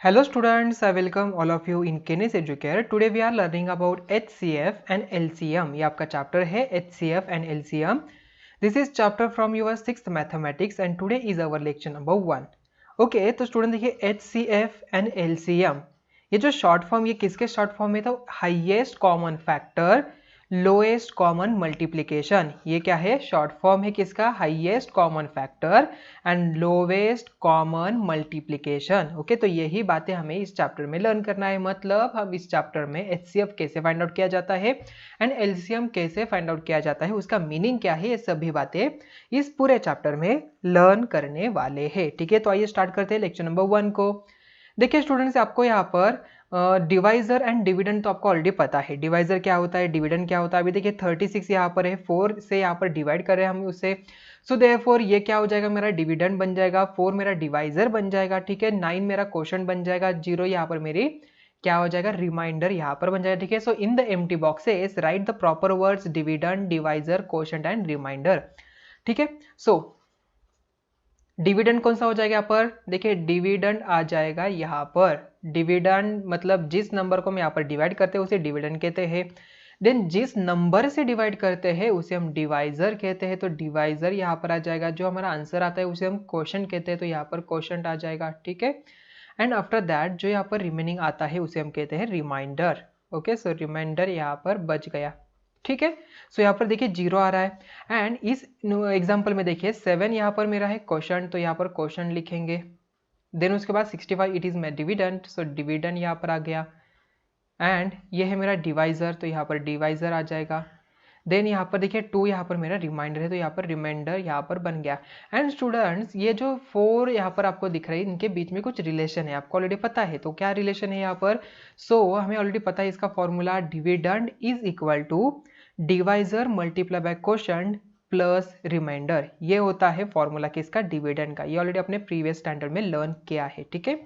Hello students, I welcome all of you in Kenis Educare. Today we are learning about HCF and LCM. ये आपका chapter है HCF and LCM. This is chapter from your 6th mathematics and today is our lecture number 1. Okay, तो student देखिए HCF and LCM. ये जो short form ये किसके short form में था? Highest common factor lowest common multiplication. ये क्या है? शॉर्ट फॉर्म है किसका? Highest common factor and lowest common multiplication. Okay, तो यही बातें हमें इस चैप्टर में लर्न करना है. मतलब हम इस चैप्टर में एचसीएफ कैसे फाइंड आउट किया जाता है एंड एलसीएम कैसे फाइंड आउट किया जाता है, उसका मीनिंग क्या है, ये सभी बातें इस पूरे चैप्टर में लर्न करने वाले हैं. ठीक है, तो आइए स्टार्ट करते हैं लेक्चर नंबर 1 को. देखिए स्टूडेंट्स, आपको यहाँ पर डिवाइजर एंड डिविडेंड तो आपको ऑलरेडी पता है. डिवाइजर क्या होता है, डिविडेंड क्या होता है. अभी देखिए 36 यहाँ पर है, 4 से यहाँ पर डिवाइड कर रहे हैं हम उससे. सो देयरफॉर ये क्या हो जाएगा, मेरा डिविडेंड बन जाएगा, 4 मेरा डिवाइजर बन जाएगा. ठीक है, 9 मेरा क्वोशंट बन जाएगा, 0 यहाँ पर मेरी क्या हो जाएगा, रिमाइंडर यहाँ पर बन जाएगा. ठीक है, so in the empty boxes write the proper words dividend, divisor, quotient and reminder. ठीक है, सो डिविडेंड कौन सा हो जाएगा यहाँ पर? देखिए डिविडेंड आ जाएगा यहाँ पर. डिविडेंड मतलब जिस नंबर को हम यहाँ पर डिवाइड करते हैं उसे डिविडेंड कहते हैं. देन जिस नंबर से डिवाइड करते हैं उसे हम डिवाइजर कहते हैं, तो डिवाइजर यहाँ पर आ जाएगा. जो हमारा आंसर आता है उसे हम क्वोशंट कहते हैं, तो यहाँ पर क्वोशंट आ जाएगा. ठीक है, एंड आफ्टर दैट जो यहाँ पर रिमेनिंग आता है उसे हम कहते हैं रिमाइंडर. ओके, सो रिमाइंडर यहाँ पर बच गया. ठीक है, सो यहाँ पर देखिए 0 आ रहा है. एंड इस एग्जाम्पल में देखिए 7 यहाँ पर मेरा है क्वोशंट, तो यहाँ पर क्वोशंट लिखेंगे. देन उसके बाद 65 it is my dividend, so dividend यहाँ पर आ गया. एंड ये है मेरा डिवाइजर, तो यहाँ पर डिवाइजर आ जाएगा. देन यहाँ पर देखिए 2 यहाँ पर मेरा रिमाइंडर है, तो यहाँ पर रिमाइंडर यहाँ पर बन गया. एंड स्टूडेंट्स, ये जो 4 यहाँ पर आपको दिख रही है, इनके बीच में कुछ रिलेशन है, आपको ऑलरेडी पता है. तो क्या रिलेशन है यहाँ पर? सो हमें ऑलरेडी पता है इसका formula, dividend is equal to divisor multiply by quotient plus remainder. ये होता है फॉर्मूला किसका? डिविडेंड का. ये ऑलरेडी अपने प्रीवियस स्टैंडर्ड में लर्न किया है. ठीक है,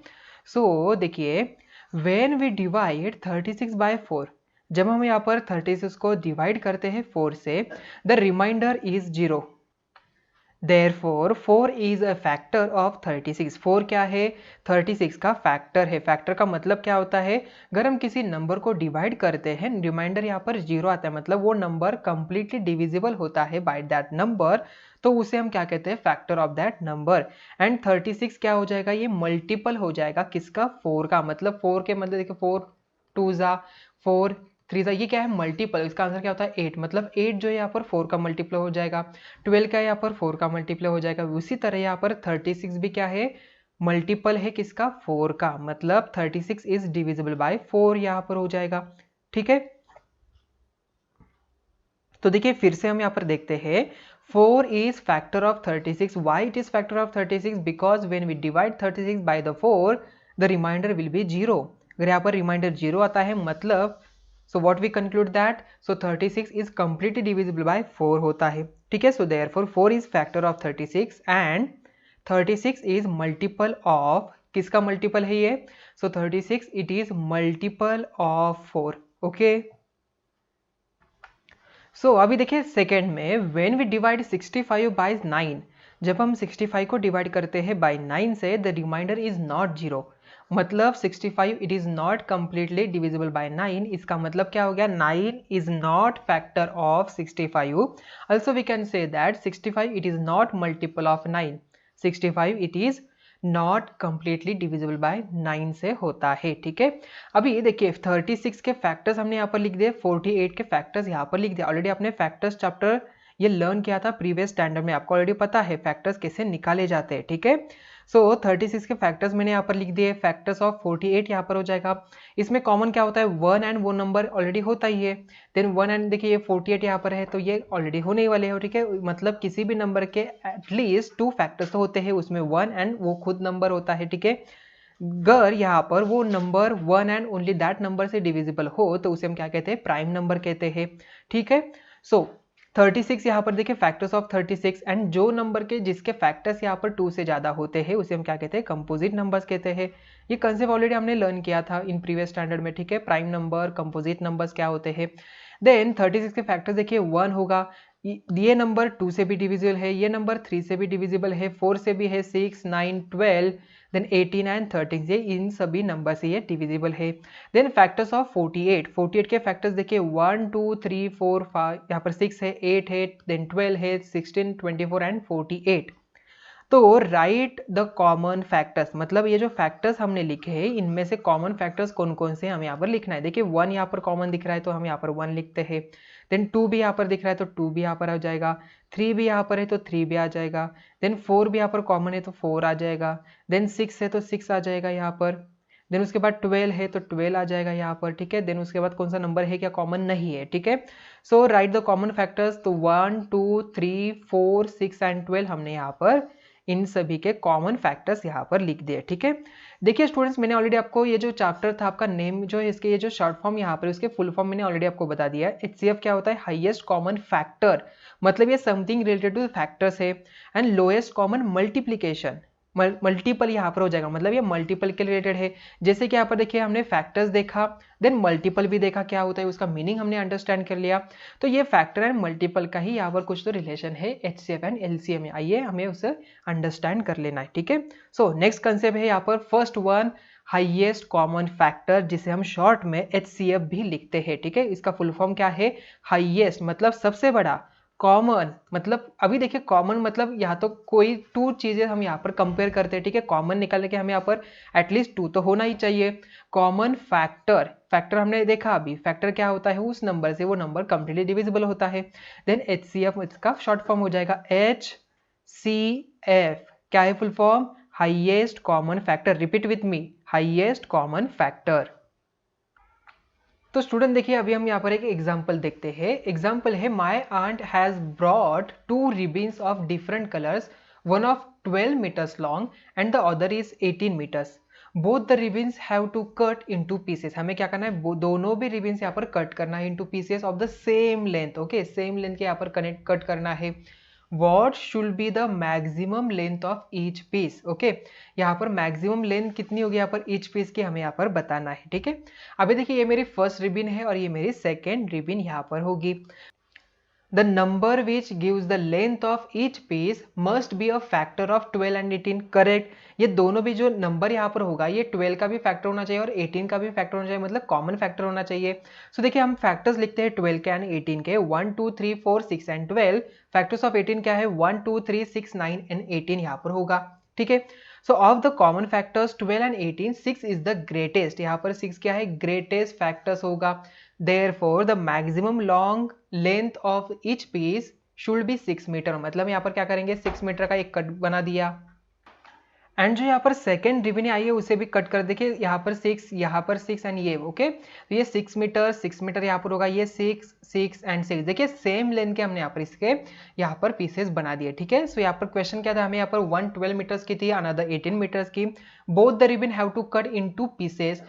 सो देखिए व्हेन वी डिवाइड 36 बाय 4, जब हम यहाँ पर 36 को डिवाइड करते हैं 4 से, the remainder is 0. Therefore 4 is a factor of 36. 4 क्या है? 36 का फैक्टर है. फैक्टर का मतलब क्या होता है? अगर हम किसी नंबर को डिवाइड करते हैं, रिमाइंडर यहाँ पर 0 आता है, मतलब वो नंबर कंप्लीटली डिविजिबल होता है बाय दैट नंबर, तो उसे हम क्या कहते हैं? Factor of that number. And 36 क्या हो जाएगा? ये मल्टीपल हो जाएगा किसका? 4 का. मतलब 4 के मतलब देखिए 4 2 जा 4 3 जा, ये क्या है? मल्टीपल. इसका आंसर क्या होता है? 8. मतलब 8 जो है यहाँ पर 4 का मल्टीप्लाई हो जाएगा. 12 का यहाँ पर 4 का मल्टीप्लाई हो जाएगा. उसी तरह यहाँ पर 36 भी क्या है? मल्टीपल है किसका? 4 का. मतलब 36 इज डिविजिबल बाय 4 यहाँ पर हो जाएगा. ठीक है, तो देखिए फिर से हम यहाँ पर देखते हैं 4 is factor of 36. Why it is factor of 36? Because when we divide 36 by the 4, the remainder will be 0. अगर यहाँ पर रिमाइंडर 0 आता है, मतलब so what we conclude that so 36 is completely divisible by 4 होता है. ठीक है, so therefore 4 is factor of 36 and 36 is multiple of किसका मल्टीपल है ये? so 36 it is multiple of 4. okay, सो अभी देखिए सेकेंड में व्हेन वी डिवाइड 65 बाई 9, जब हम 65 को डिवाइड करते हैं बाई 9 से, द रिमाइंडर इज नॉट 0. मतलब 65 it is not completely divisible by 9. इसका मतलब क्या हो गया? 9 is not factor of 65. Also we can say that 65 it is not multiple of 9. 65 it is not completely divisible by 9 से होता है. ठीक है, अभी देखिए 36 के फैक्टर्स हमने यहाँ पर लिख दिए, 48 के फैक्टर्स यहाँ पर लिख दिए. ऑलरेडी आपने फैक्टर्स चैप्टर ये लर्न किया था प्रीवियस स्टैंडर्ड में, आपको ऑलरेडी पता है फैक्टर्स कैसे निकाले जाते हैं. ठीक है, सो 36 के फैक्टर्स मैंने यहाँ पर लिख दिए. फैक्टर्स ऑफ 48 यहाँ पर हो जाएगा. इसमें कॉमन क्या होता है? 1 एंड वो नंबर ऑलरेडी होता ही है. देन 1 एंड देखिए ये 48 यहाँ पर है, तो ये ऑलरेडी होने वाले हो. ठीक है, मतलब किसी भी नंबर के एटलीस्ट 2 फैक्टर्स तो होते हैं, उसमें 1 एंड वो खुद नंबर होता है. ठीक है, अगर यहाँ पर वो number 1 and only that number से डिविजिबल हो तो उसे हम क्या कहते हैं? प्राइम नंबर कहते हैं. ठीक है, सो 36 यहाँ पर देखिए फैक्टर्स ऑफ 36, एंड जो नंबर के जिसके फैक्टर्स यहाँ पर 2 से ज़्यादा होते हैं उसे हम क्या कहते हैं? कंपोजिट नंबर्स कहते हैं. ये कंसेप्ट ऑलरेडी हमने लर्न किया था इन प्रीवियस स्टैंडर्ड में. ठीक है, प्राइम नंबर, कंपोजिट नंबर्स क्या होते हैं. देन 36 के फैक्टर्स देखिए 1 होगा, ये नंबर 2 से भी डिविजिबल है, ये नंबर 3 से भी डिविजिबल है, 4 से भी है, 6, 9, 12, देन 18 एंड 13 ये इन सभी नंबर से ये डिविजिबल है। देन फैक्टर्स ऑफ 48 के फैक्टर्स देखिए 1, 2, 3, 4, 5, यहाँ पर 6 है, 8 है, देन 12 है, 16, 24 एंड 48। तो राइट द कॉमन फैक्टर्स, मतलब ये जो फैक्टर्स हमने लिखे हैं इनमें से कॉमन फैक्टर्स कौन कौन से हमें यहाँ पर लिखना है। देखिए 1 यहाँ पर कॉमन दिख रहा है तो हम यहाँ पर 1 लिखते हैं। देन 2 भी यहाँ पर दिख रहा है तो 2 भी यहाँ पर आ जाएगा। 3 भी यहाँ पर है तो 3 भी आ जाएगा। देन 4 भी यहाँ पर कॉमन है तो 4 आ जाएगा। देन 6 है तो 6 आ जाएगा यहाँ पर। देन उसके बाद 12 है तो 12 आ जाएगा यहाँ पर, ठीक है। देन उसके बाद कौन सा नंबर है क्या कॉमन नहीं है, ठीक है। सो राइट द कॉमन फैक्टर्स, तो 1, 2, 3, 4, 6 एंड 12 हमने यहाँ पर इन सभी के कॉमन फैक्टर्स यहाँ पर लिख दिए, ठीक है। देखिए स्टूडेंट्स, मैंने ऑलरेडी आपको ये जो चैप्टर था आपका नेम जो है इसके ये जो शॉर्ट फॉर्म यहाँ पर उसके फुल फॉर्म मैंने ऑलरेडी आपको बता दिया है। HCF क्या होता है, हाईएस्ट कॉमन फैक्टर, मतलब ये समथिंग रिलेटेड टू फैक्टर्स है। And lowest common multiplication, multiple यहाँ पर हो जाएगा, मतलब ये मल्टीपल के रिलेटेड है। जैसे कि यहाँ पर देखिए हमने फैक्टर्स देखा, देन मल्टीपल भी देखा क्या होता है, उसका मीनिंग हमने अंडरस्टैंड कर लिया। तो ये फैक्टर एंड मल्टीपल का ही यहाँ पर कुछ तो रिलेशन है HCF एंड LCM में, आइए हमें उसे अंडरस्टैंड कर लेना है, ठीक है। सो नेक्स्ट कंसेप्ट है यहाँ पर first one, highest common factor, जिसे हम शॉर्ट में HCF भी लिखते हैं, ठीक है। इसका फुल फॉर्म क्या है, हाईएस्ट मतलब सबसे बड़ा, कॉमन मतलब अभी देखिए कॉमन मतलब यहाँ तो कोई 2 चीजें हम यहाँ पर कंपेयर करते हैं, ठीक है। कॉमन निकालने के हमें यहाँ पर एटलीस्ट 2 तो होना ही चाहिए। कॉमन फैक्टर, फैक्टर हमने देखा अभी, फैक्टर क्या होता है, उस नंबर से वो नंबर कंप्लीटली डिविजिबल होता है। देन HCF इसका शॉर्ट फॉर्म हो जाएगा HCF, क्या है full form, highest common factor. Repeat with me, highest common factor. तो स्टूडेंट देखिए अभी हम यहाँ पर एक एग्जाम्पल देखते हैं। एग्जाम्पल है, my aunt has brought 2 ribbons of different colours, one of 12 meters long and the other is 18 meters. Both the ribbons have to cut into pieces. हमें क्या करना है, दोनों भी रिबन्स यहाँ पर कट करना है into pieces of the same length, okay, same length के यहाँ पर कट करना है। What should be the maximum length of each piece? Okay, यहाँ पर मैक्सिमम लेंथ कितनी होगी यहाँ पर each piece की हमें यहाँ पर बताना है, ठीक है। अभी देखिए ये मेरी फर्स्ट रिबन है और ये मेरी सेकेंड रिबन यहाँ पर होगी। The number which gives the length of each piece must be a factor of 12 and 18, correct. ये दोनों भी जो नंबर यहाँ पर होगा ये 12 का भी फैक्टर होना चाहिए और 18 का भी फैक्टर होना चाहिए, मतलब कॉमन फैक्टर होना चाहिए। सो देखिए हम फैक्टर्स लिखते हैं 12 के एंड 18 के, 1, 2, 3, 4, 6 एंड 12। फैक्टर्स ऑफ 18 क्या है, 1, 2, 3, 6, 9 एंड 18 यहाँ पर होगा, ठीक है। सो of the common factors 12 and 18, 6 is the greatest, यहाँ पर 6 क्या है, ग्रेटेस्ट फैक्टर्स होगा। Therefore, the maximum long length of each piece should be 6 metre, मतलब यहाँ पर क्या करेंगे 6 मीटर का एक कट बना दिया। एंड जो यहाँ पर सेकेंड रिबन आई है उसे भी कट कर, देखिए यहाँ पर 6, यहाँ पर 6 एंड ये, ओके। तो ये 6 मीटर यहाँ पर होगा, ये 6, 6 एंड 6, देखिए सेम लेंथ के हमने यहाँ पर इसके यहाँ पर पीसेस बना दिए, ठीक है। सो यहाँ पर क्वेश्चन क्या था, हमें यहाँ पर 1 12 मीटर्स की थी, अनदर 18 मीटर्स की। Both the ribbon have to cut into pieces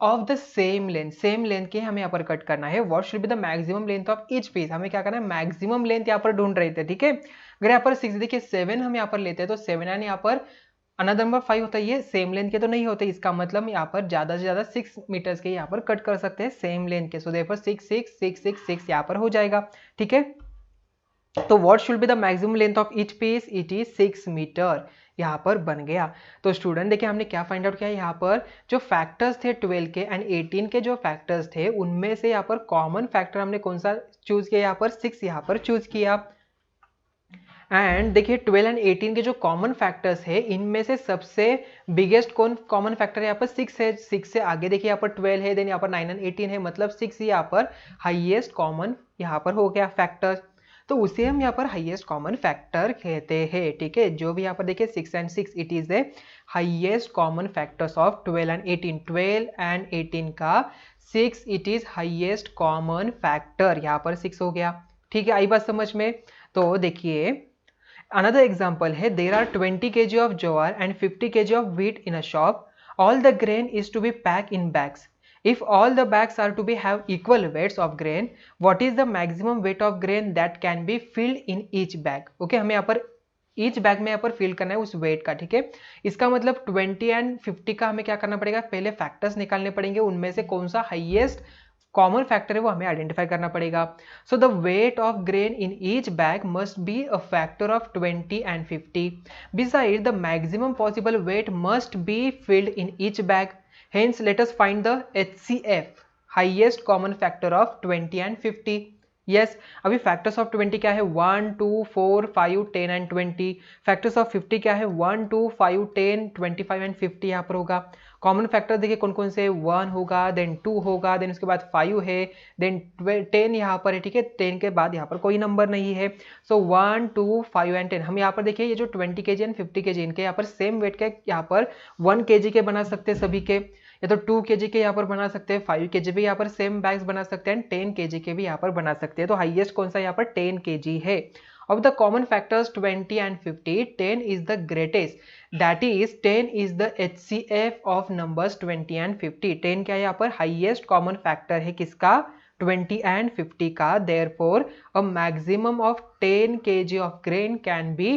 of the same length, same length के हमें यहाँ पर कट करना है। What should be the maximum length of each piece, हमें क्या करना है, मैक्सिमम लेंथ यहाँ पर ढूंढ रहे थे, ठीक है। अगर यहाँ पर 6, देखिए 7 हम यहाँ पर लेते हैं तो 7 एंड यहाँ पर अनदर नंबर 5 होता है, ये सेम लेंथ के तो नहीं होते, इसका मतलब यहाँ पर ज्यादा से ज्यादा 6 मीटर्स के यहाँ पर कट कर सकते हैं सेम लेंथ के। सो देयरफॉर 6, 6, 6, 6, 6 यहाँ पर हो जाएगा, ठीक है। तो what should be the maximum length of each piece, it is 6 metre, यहाँ पर बन गया। तो स्टूडेंट देखिए हमने क्या फाइंड आउट किया, यहाँ पर जो फैक्टर्स थे 12 के एंड 18 के जो फैक्टर्स थे उनमें से यहाँ पर कॉमन फैक्टर हमने कौन सा चूज किया, यहाँ पर 6 यहाँ पर चूज किया। एंड देखिए 12 एंड 18 के जो कॉमन फैक्टर्स है इनमें से सबसे बिगेस्ट कौन कॉमन फैक्टर यहाँ पर 6 है। 6 से आगे देखिए यहाँ पर 12 है, देन यहाँ पर 9 एंड 18 है, मतलब 6 यहाँ पर हाईएस्ट कॉमन यहाँ पर हो गया फैक्टर। तो उसे हम यहाँ पर हाईएस्ट कॉमन फैक्टर कहते हैं, ठीक है। जो भी यहाँ पर देखिए 6 and 6, it is the highest common factors of 12 and 18। 12 and 18 का 6 it is highest common factor, यहाँ पर 6 हो गया, ठीक है। आई बात समझ में। तो देखिए another example है, there are 20 kg of jowar and 50 kg of wheat in a shop. All the grain is to be packed in bags. If all the bags are to be have equal weights of grain, what is the maximum weight of grain that can be filled in each bag? Okay, हमें यहाँ पर each bag में यहाँ पर fill करना है उस wait का, ठीक है। इसका मतलब 20 एंड 50 का हमें क्या करना पड़ेगा, पहले फैक्टर्स निकालने पड़ेंगे, उनमें से कौन सा हाईएस्ट कॉमन फैक्टर है वो हमें आइडेंटिफाई करना पड़ेगा. So the weight of grain in each bag must be a factor of 20 and 50. Besides, the maximum possible weight must be filled in each bag. Hence, let us find the HCF, highest common factor of 20 and 50. Yes अभी factors of 20 क्या है 1 2 4 5 10 and 20. Factors of 50 क्या है 1 2 5 10 25 and 50 यहाँ पर होगा. Common factor देखिए कौन कौन से 1 होगा, देन 2 होगा, देन उसके बाद 5 है, देन 10 यहाँ पर है. ठीक है 10 के बाद यहाँ पर कोई नंबर नहीं है. सो 1 2 5 एंड 10. हम यहाँ पर देखिए ये जो 20 kg एंड 50 kg इनके यहाँ पर सेम वेट के यहाँ पर 1 kg के बना सकते हैं सभी के, या तो 2 kg के यहाँ पर बना सकते हैं, 5 kg भी यहाँ पर सेम बैग्स बना सकते हैं, 10 kg के भी यहाँ पर बना सकते हैं. तो हाईएस्ट कौन सा यहाँ पर 10 kg है. Of the common factors 20 and 50, 10 is the greatest. That is 10 is the HCF of numbers 20 and 50. 10 क्या है यहाँ पर highest common factor है किसका 20 and 50 का. Therefore, a maximum of 10 kg of grain can be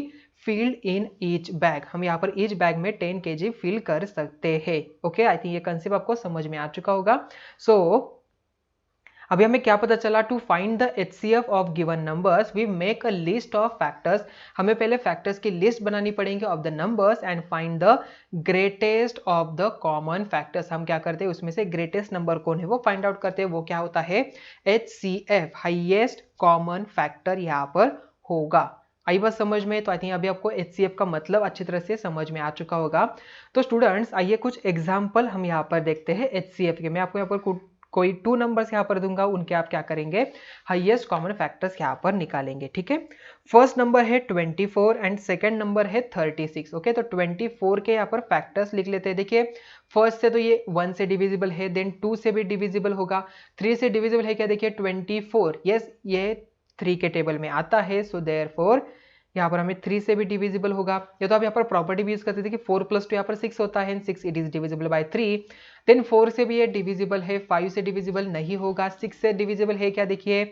filled in each bag. हम यहाँ पर each bag में 10 kg fill कर सकते हैं. ओके आई थिंक ये कंसेप्ट आपको समझ में आ चुका होगा. सो अभी हमें क्या पता चला, to find the HCF of given numbers we make a list of factors. हमें पहले फैक्टर्स की लिस्ट बनानी पड़ेंगे of the numbers and find the greatest of the common factors. हम क्या करते हैं उसमें से ग्रेटेस्ट नंबर कौन है वो फाइंड आउट करते हैं. वो क्या होता है HCF, हाईएस्ट कॉमन फैक्टर यहाँ पर होगा. आई बात समझ में. तो आई थिंक अभी आपको HCF का मतलब अच्छी तरह से समझ में आ चुका होगा. तो स्टूडेंट्स आइए कुछ एग्जाम्पल हम यहाँ पर देखते हैं HCF के. मैं आपको यहाँ पर कोई 2 नंबर्स यहाँ पर दूंगा, उनके आप क्या करेंगे हाईएस्ट कॉमन फैक्टर्स यहाँ पर निकालेंगे. ठीक है फर्स्ट नंबर है 24 एंड सेकंड नंबर है 36. ओके तो 24 के यहाँ पर फैक्टर्स लिख लेते हैं. देखिए फर्स्ट से तो ये 1 से डिविजिबल है, देन 2 से भी डिविजिबल होगा, 3 से डिविजिबल है क्या देखिए 24. यस ये 3 के टेबल में आता है. सो देयरफॉर यहाँ पर हमें 3 से भी डिविजिबल होगा. या तो आप यहाँ पर प्रॉपर्टी भी यूज करते थे कि 4 + 2 यहाँ पर 6 होता है, 6 it is divisible by 3. Then 4 से भी ये डिविजिबल है, 5 से डिविजिबल नहीं होगा, 6 से डिविजिबल है क्या देखिए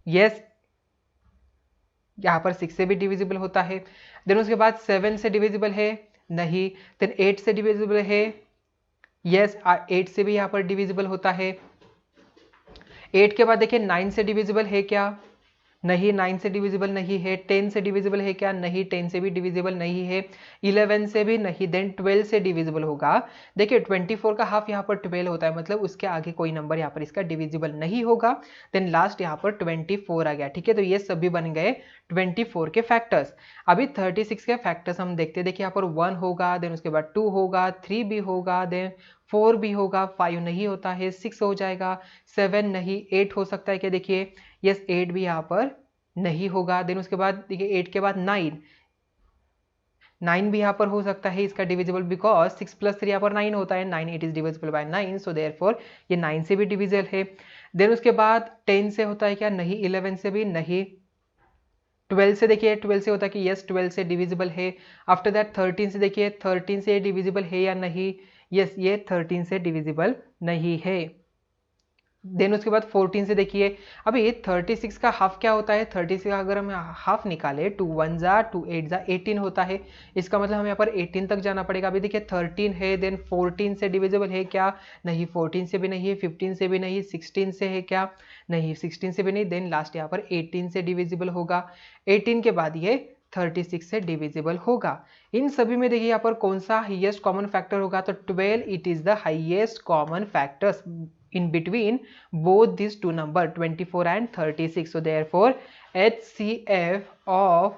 यस यहाँ पर 6 से भी डिविजिबल होता है. देन उसके बाद 7 से डिविजिबल है नहीं, देन 8 से डिविजिबल है यस 8 से भी यहाँ पर डिविजिबल होता है. 8 के बाद देखिए 9 से डिविजिबल है क्या नहीं, 9 से डिविजिबल नहीं है. 10 से डिविजिबल है क्या नहीं, 10 से भी डिविजिबल नहीं है. 11 से भी नहीं, देन 12 से डिविजिबल होगा. देखिए 24 का हाफ यहाँ पर 12 होता है, मतलब उसके आगे कोई नंबर यहाँ पर इसका डिविजिबल नहीं होगा. देन लास्ट यहाँ पर 24 आ गया. ठीक है तो ये सभी बन गए 24 के फैक्टर्स. अभी 36 के फैक्टर्स हम देखते हैं. देखिए यहाँ पर 1 होगा, देन उसके बाद 2 होगा, 3 भी होगा, देन 4 भी होगा, 5 नहीं होता है, 6 हो जाएगा, 7 नहीं, 8 हो सकता है क्या देखिए यस 8 भी यहाँ पर नहीं होगा. देन उसके बाद देखिए 8 के बाद 9 भी यहाँ पर हो सकता है इसका डिविजिबल, बिकॉज 6 + 3 यहाँ पर 9 होता है, 9 it is divisible by 9. So therefore ये 9 से भी डिविजिबल है. देन उसके बाद 10 से होता है क्या नहीं, 11 से भी नहीं, 12 से देखिए 12 से होता है कि यस 12 से डिविजिबल है. आफ्टर दैट 13 से देखिए 13 से डिविजिबल है या नहीं, यस ये 13 से डिविजिबल नहीं है. देन उसके बाद 14 से देखिए अभी 36 का हाफ क्या होता है, 36 का अगर हम हाफ निकाले 2 1 जा 2 8 जा 18 होता है. इसका मतलब हमें यहाँ पर 18 तक जाना पड़ेगा. अभी देखिए 13 है, देन 14 से डिविजिबल है क्या नहीं, 14 से भी नहीं है, 15 से भी नहीं, 16 से है क्या नहीं, 16 से भी नहीं. देन लास्ट यहाँ पर 18 से डिविजिबल होगा. 18 के बाद ये 36 से डिविजिबल होगा. इन सभी में देखिए यहाँ पर कौन सा हाईएस्ट कॉमन फैक्टर होगा, तो 12 it is the highest common factors in between both these two number 24 and 36. So therefore HCF of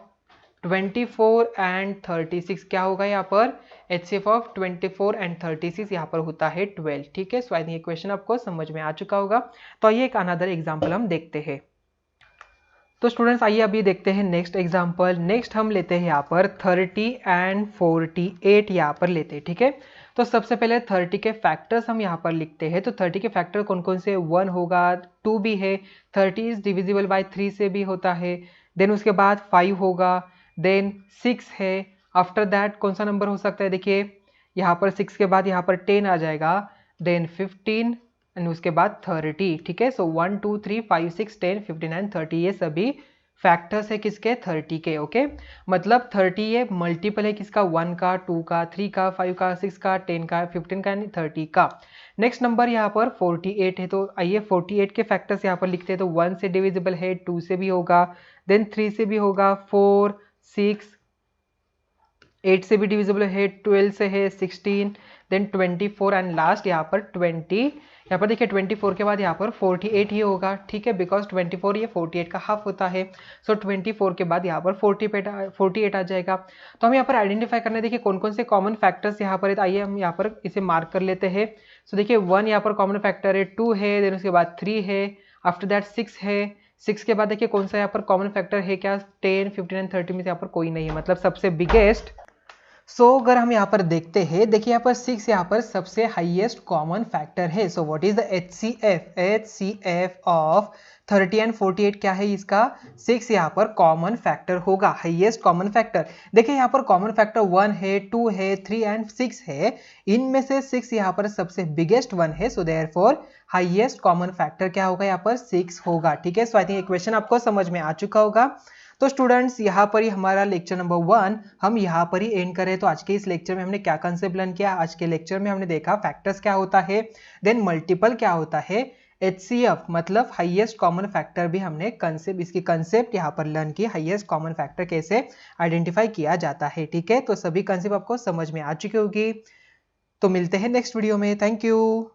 24 and 36 क्या होगा यहाँ पर HCF of 24 and 36 यहाँ पर होता है 12. ठीक है सो आई थिंक ये क्वेश्चन आपको समझ में आ चुका होगा. तो आइए एक अनदर एग्जाम्पल हम देखते हैं. तो स्टूडेंट्स आइए अभी देखते हैं नेक्स्ट एग्जाम्पल. नेक्स्ट हम लेते हैं यहाँ पर 30 and 48 यहाँ पर लेते हैं. ठीक है तो सबसे पहले 30 के फैक्टर्स हम यहाँ पर लिखते हैं. तो 30 के फैक्टर कौन कौन से 1 होगा, 2 भी है, 30 इज डिविजिबल बाय 3 से भी होता है. देन उसके बाद 5 होगा, देन 6 है. आफ्टर दैट कौन सा नंबर हो सकता है देखिए यहाँ पर 6 के बाद यहाँ पर 10 आ जाएगा, देन 15 एंड उसके बाद 30. ठीक है सो 1 2 3 5 6 10 15 एंड 30 ये सभी फैक्टर्स है किसके 30 के। ओके, मतलब 30 ये मल्टीपल है किसका 1 का, 2 का, 3 का, 5 का, 6 का, 10 का, 15 का, यानी 30 का। नेक्स्ट नंबर यहाँ पर 48 है, तो आइए 48 के फैक्टर्स यहाँ पर लिखते हैं। तो 1 से डिविजिबल है, 2 से भी होगा, देन 3 से भी होगा, 4, 6, 8 से भी डिविजिबल है, 12 से है, 16, देन 24 एंड लास्ट यहाँ पर 20। यहाँ पर देखिए 24 के बाद यहाँ पर 48 ही होगा, ठीक है, बिकॉज 24 ये 48 का हाफ होता है। सो 24 के बाद यहाँ पर 48 आ जाएगा। तो हम यहाँ पर आइडेंटिफाई करने देखिए कौन कौन से कॉमन फैक्टर्स यहाँ पर है। तो आइए हम यहाँ पर इसे मार्क कर लेते हैं। सो देखिए 1 यहाँ पर कॉमन फैक्टर है, 2 है, देन उसके बाद 3 है, आफ्टर दैट 6 है, 6 के बाद देखिए कौन सा यहाँ पर कॉमन फैक्टर है, क्या 10, 15 एंड 30 में से यहाँ पर कोई नहीं है, मतलब सबसे बिगेस्ट। अगर हम यहाँ पर देखते हैं, देखिए यहाँ पर 6 यहाँ पर सबसे हाईएस्ट कॉमन फैक्टर है। So what is the HCF of 30 and 48 क्या है इसका 6 यहाँ पर कॉमन फैक्टर होगा, हाईएस्ट कॉमन फैक्टर। देखिए यहाँ पर कॉमन फैक्टर 1 है, 2 है, 3 एंड 6 है, इनमें से 6 यहाँ पर सबसे बिगेस्ट वन है। So therefore highest common factor क्या होगा यहाँ पर 6 होगा, ठीक है। सो आई थिंक इक्वेशन आपको समझ में आ चुका होगा। तो स्टूडेंट्स यहाँ पर ही हमारा लेक्चर नंबर 1 हम यहाँ पर ही एंड करें। तो आज के इस लेक्चर में हमने क्या कंसेप्ट लर्न किया, आज के लेक्चर में हमने देखा फैक्टर्स क्या होता है, देन मल्टीपल क्या होता है, HCF मतलब हाईएस्ट कॉमन फैक्टर भी हमने कंसेप्ट, इसकी कंसेप्ट यहाँ पर लर्न की, हाईएस्ट कॉमन फैक्टर कैसे आइडेंटिफाई किया जाता है, ठीक है। तो सभी कंसेप्ट आपको समझ में आ चुकी होगी। तो मिलते हैं नेक्स्ट वीडियो में, थैंक यू।